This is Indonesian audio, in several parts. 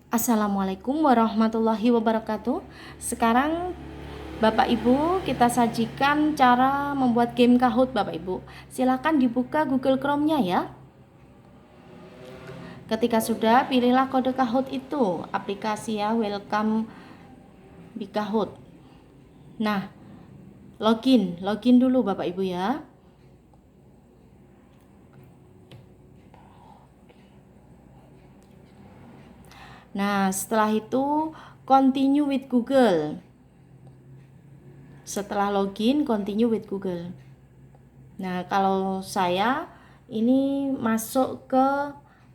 Assalamualaikum warahmatullahi wabarakatuh. Sekarang Bapak Ibu kita sajikan cara membuat game Kahoot Bapak Ibu. Silakan dibuka Google Chrome-nya ya. Ketika sudah, pilihlah kode Kahoot itu, aplikasi ya, welcome di Kahoot. Nah, login dulu Bapak Ibu ya. Nah, setelah itu continue with Google. Setelah login, continue with Google. Nah, kalau saya ini masuk ke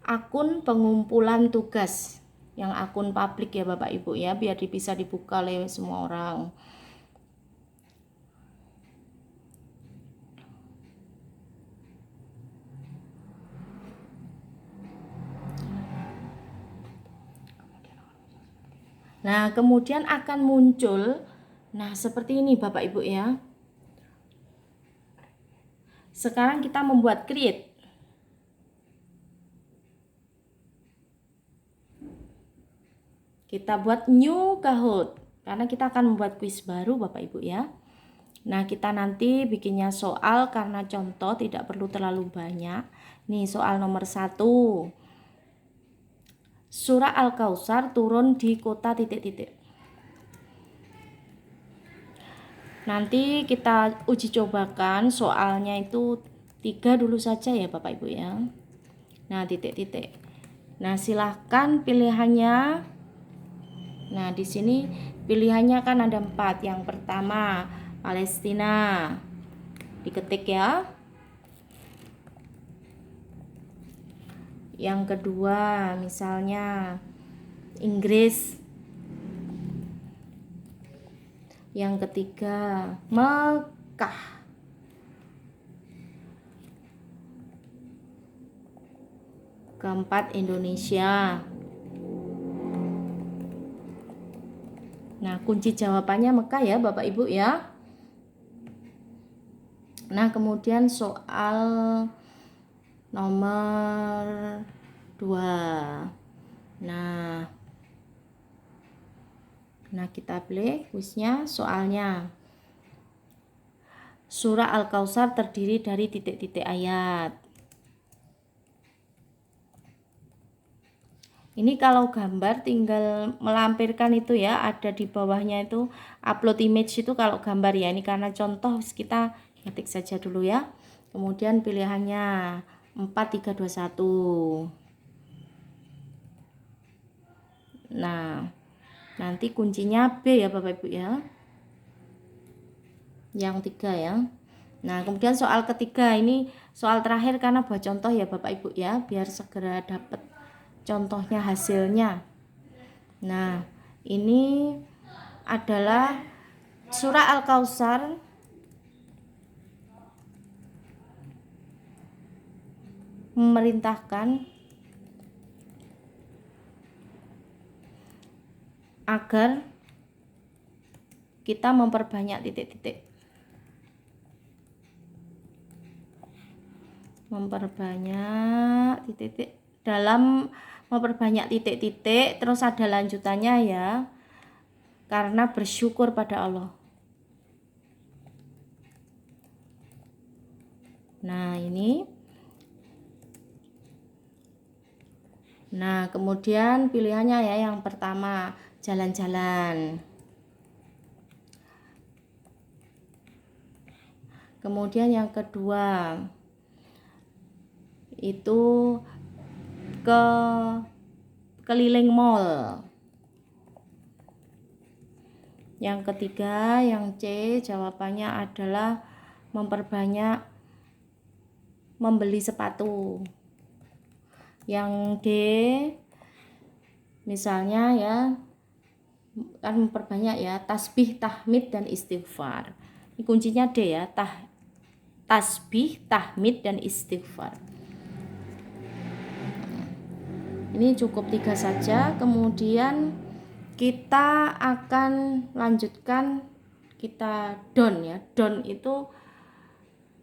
akun pengumpulan tugas, yang akun publik ya Bapak Ibu ya, biar bisa dibuka oleh semua orang. Nah, kemudian akan muncul, nah seperti ini Bapak Ibu ya. Sekarang kita membuat create. Kita buat new Kahoot, karena kita akan membuat kuis baru Bapak Ibu ya. Nah, kita nanti bikinnya soal karena contoh tidak perlu terlalu banyak. Nih, soal nomor 1. Surah Al-Kautsar turun di kota titik-titik. Nanti kita uji cobakan soalnya itu 3 dulu saja ya Bapak Ibu ya. Nah, titik-titik. Nah, silahkan pilihannya. Nah, di sini pilihannya kan ada 4. Yang pertama, Palestina. Diketik ya. Yang kedua, misalnya Inggris. Yang ketiga, Mekah. Keempat, Indonesia. Nah, kunci jawabannya Mekah ya Bapak Ibu ya. Nah, kemudian soal nomor 2. Nah, kita play kuisnya, soalnya. Surah Al-Kautsar terdiri dari titik-titik ayat. Ini kalau gambar tinggal melampirkan itu ya, ada di bawahnya itu upload image itu kalau gambar ya. Ini karena contoh kita ketik saja dulu ya. Kemudian pilihannya 4, 3, 2, 1. Nah, nanti kuncinya B ya Bapak Ibu ya. Yang 3 ya. Nah, kemudian soal ketiga ini soal terakhir karena buat contoh ya Bapak Ibu ya, biar segera dapat contohnya hasilnya. Nah, ini adalah surah Al-Kautsar memerintahkan agar kita memperbanyak titik-titik. Memperbanyak titik-titik. Dalam memperbanyak titik-titik terus ada lanjutannya ya, karena bersyukur pada Allah. Nah, ini. Nah, kemudian pilihannya ya, yang pertama jalan-jalan. Kemudian yang kedua itu ke keliling mall. Yang ketiga, yang C, jawabannya adalah memperbanyak membeli sepatu. Yang D, misalnya ya, kan memperbanyak ya, tasbih, tahmid, dan istighfar. Ini kuncinya D ya, tasbih, tahmid, dan istighfar. Ini cukup 3 saja. Kemudian kita akan lanjutkan, kita down ya. Down itu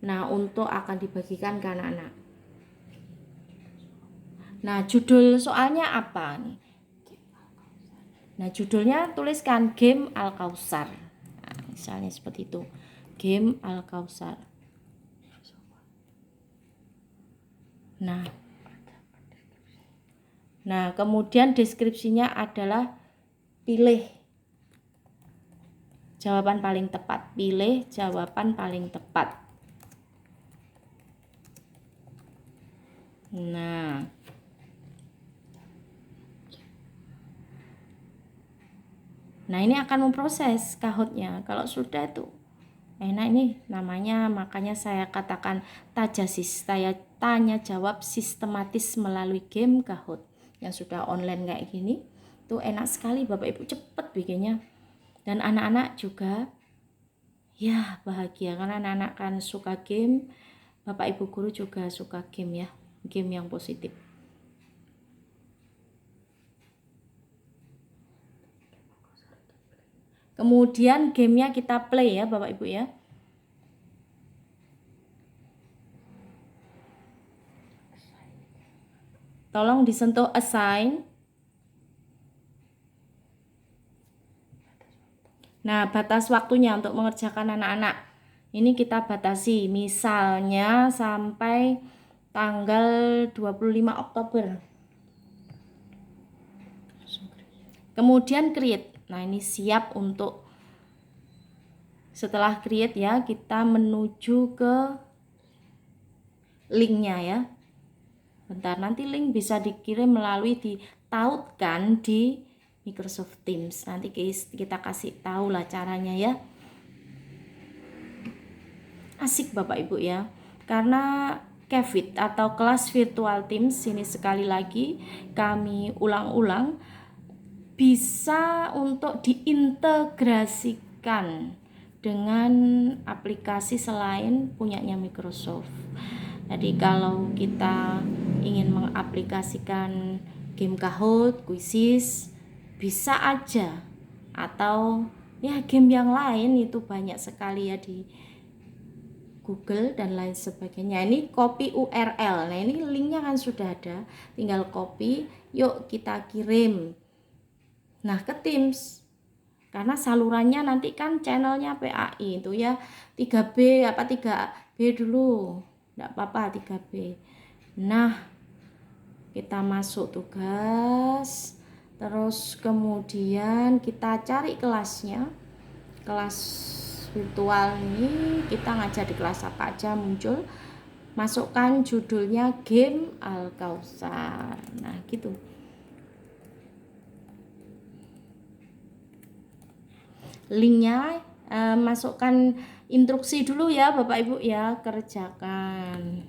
nah untuk akan dibagikan ke anak-anak. Nah, judul soalnya apa nih? Nah, judulnya tuliskan game Al-Kautsar. Nah, misalnya seperti itu. Game Al-Kautsar. Nah, kemudian deskripsinya adalah pilih jawaban paling tepat. Pilih jawaban paling tepat. Nah, ini akan memproses Kahoot-nya. Kalau sudah itu enak ini namanya, makanya saya katakan Tajasis, tanya jawab sistematis melalui game Kahoot yang sudah online kayak gini. Itu enak sekali Bapak Ibu, cepet bikinnya. Dan anak-anak juga ya bahagia karena anak-anak kan suka game. Bapak Ibu guru juga suka game ya, game yang positif. Kemudian gamenya kita play ya Bapak Ibu ya. Tolong disentuh assign. Nah, batas waktunya untuk mengerjakan anak-anak. Ini kita batasi, misalnya sampai tanggal 25 Oktober. Kemudian create. Nah, ini siap untuk setelah create ya, kita menuju ke linknya ya. Bentar, nanti link bisa dikirim melalui ditautkan di Microsoft Teams. Nanti kita kasih tahu lah caranya ya. Asik Bapak Ibu ya. Karena Kevit atau kelas virtual Teams ini sekali lagi kami ulang-ulang bisa untuk diintegrasikan dengan aplikasi selain punyanya Microsoft. Jadi kalau kita ingin mengaplikasikan game Kahoot, Quizzes, bisa aja. Atau ya game yang lain itu banyak sekali ya di Google dan lain sebagainya. Ini copy URL. Nah, ini linknya kan sudah ada, tinggal copy, yuk kita kirim. Nah, ke Teams. Karena salurannya nanti kan channelnya PAI itu ya 3B 3B dulu. Enggak apa-apa 3B. Nah, kita masuk tugas. Terus kemudian kita cari kelasnya. Kelas virtual ini kita ngajar di kelas apa aja muncul. Masukkan judulnya game Al-Kautsar. Nah, gitu. Linknya masukkan instruksi dulu ya Bapak Ibu ya, kerjakan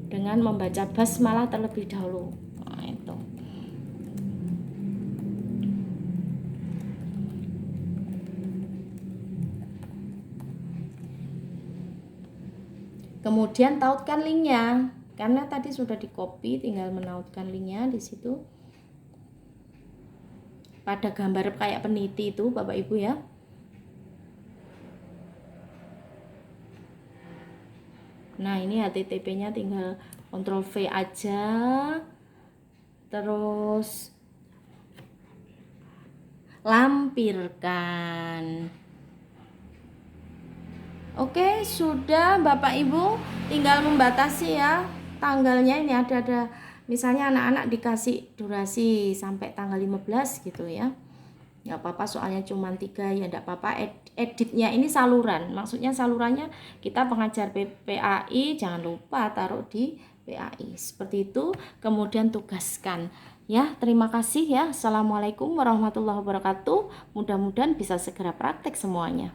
dengan membaca basmalah terlebih dahulu. Nah, itu. Kemudian tautkan linknya, karena tadi sudah di copy, tinggal menautkan linknya di situ. Pada gambar kayak peniti itu Bapak Ibu ya. Nah, ini HTTP-nya tinggal Ctrl V aja. Terus lampirkan. Oke, sudah Bapak Ibu, tinggal membatasi ya tanggalnya. Ini ada misalnya anak-anak dikasih durasi sampai tanggal 15 gitu ya. Nggak apa-apa soalnya cuma 3 ya, nggak apa-apa. Editnya ini saluran, maksudnya salurannya kita pengajar PAI jangan lupa taruh di PAI seperti itu. Kemudian tugaskan ya. Terima kasih ya. Assalamualaikum warahmatullahi wabarakatuh. Mudah-mudahan bisa segera praktek semuanya.